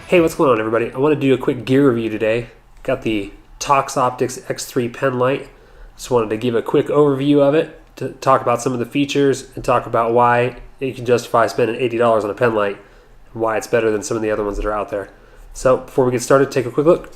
Hey, what's going on, everybody? I want to do a quick gear review today. Got the Toxoptix X3 Penlight. Just wanted to give a quick overview of it, to talk about some of the features, and talk about why you can justify spending $80 on a penlight, and why it's better than some of the other ones that are out there. So before we get started, take a quick look.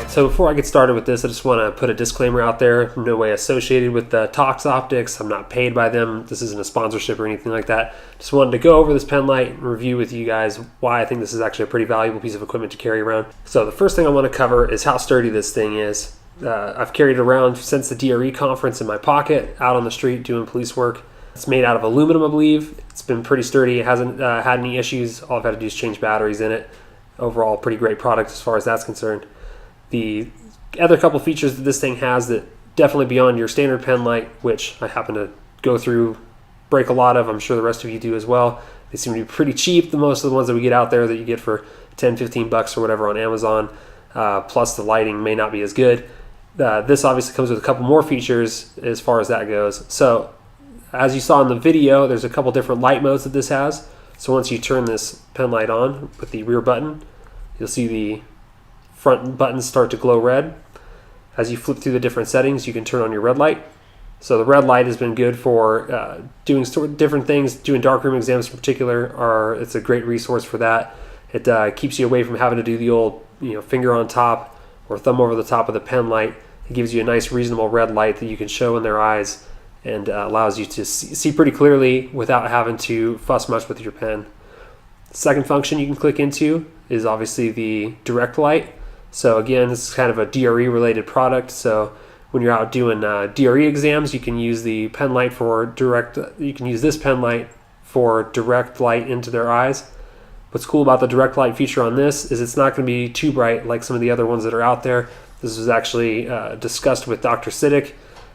So before I get started with this, I just want to put a disclaimer out there. I'm no way associated with the Toxoptix. I'm not paid by them. This isn't a sponsorship or anything like that. Just wanted to go over this penlight and review with you guys why I think this is actually a pretty valuable piece of equipment to carry around. So the first thing I want to cover is how sturdy this thing is. I've carried it around since the DRE conference in my pocket, out on the street doing police work. It's made out of aluminum, I believe. It's been pretty sturdy. It hasn't had any issues. All I've had to do is change batteries in it. Overall, pretty great product as far as that's concerned. The other couple features that this thing has that definitely beyond your standard penlight, which I happen to go through, break a lot of, I'm sure the rest of you do as well. They seem to be pretty cheap, the most of the ones that we get out there that you get for 10, 15 bucks or whatever on Amazon, plus the lighting may not be as good. This obviously comes with a couple more features as far as that goes. So as you saw in the video, there's a couple different light modes that this has. So once you turn this penlight on with the rear button, you'll see the front buttons start to glow red. As you flip through the different settings, you can turn on your red light. So the red light has been good for doing different things, doing darkroom exams in particular. It's a great resource for that. It keeps you away from having to do the old finger on top or thumb over the top of the pen light. It gives you a nice reasonable red light that you can show in their eyes and allows you to see pretty clearly without having to fuss much with your pen. The second function you can click into is obviously the direct light. So again, this is kind of a DRE related product. So when you're out doing DRE exams, you can use the pen light for direct. You can use this pen light for direct light into their eyes. What's cool about the direct light feature on this is it's not going to be too bright like some of the other ones that are out there. This was actually discussed with Dr. Siddick,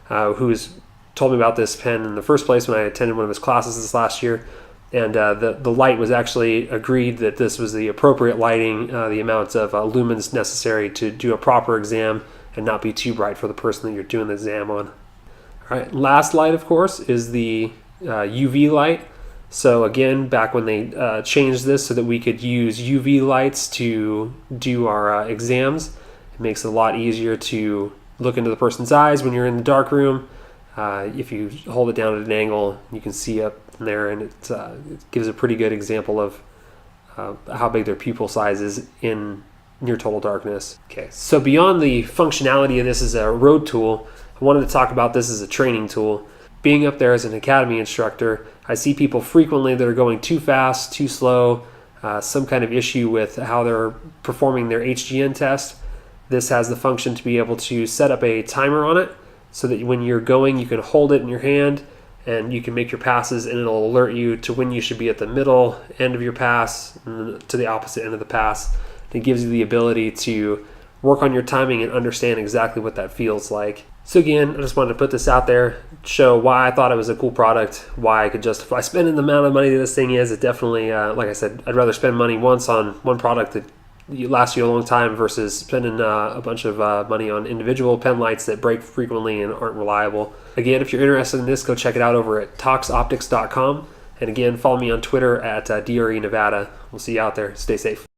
who's told me about this pen in the first place when I attended one of his classes this last year. And the light was actually agreed that this was the appropriate lighting, the amount of lumens necessary to do a proper exam and not be too bright for the person that you're doing the exam on. All right, last light, of course, is the UV light. So again, back when they changed this so that we could use UV lights to do our exams, it makes it a lot easier to look into the person's eyes when you're in the dark room. If you hold it down at an angle, you can see up in there, and it gives a pretty good example of how big their pupil size is in near total darkness. Okay, so beyond the functionality of this as a road tool, I wanted to talk about this as a training tool. Being up there as an academy instructor, I see people frequently that are going too fast, too slow, some kind of issue with how they're performing their HGN test. This has the function to be able to set up a timer on it, so that when you're going, you can hold it in your hand and you can make your passes, and it'll alert you to when you should be at the middle end of your pass and to the opposite end of the pass. It gives you the ability to work on your timing and understand exactly what that feels like. So again, I just wanted to put this out there, show why I thought it was a cool product, why I could justify spending the amount of money that this thing is. It definitely, like I said, I'd rather spend money once on one product that lasts you a long time versus spending a bunch of money on individual pen lights that break frequently and aren't reliable. Again, if you're interested in this, go check it out over at toxoptix.com. And again, follow me on Twitter at DRE Nevada. We'll see you out there. Stay safe.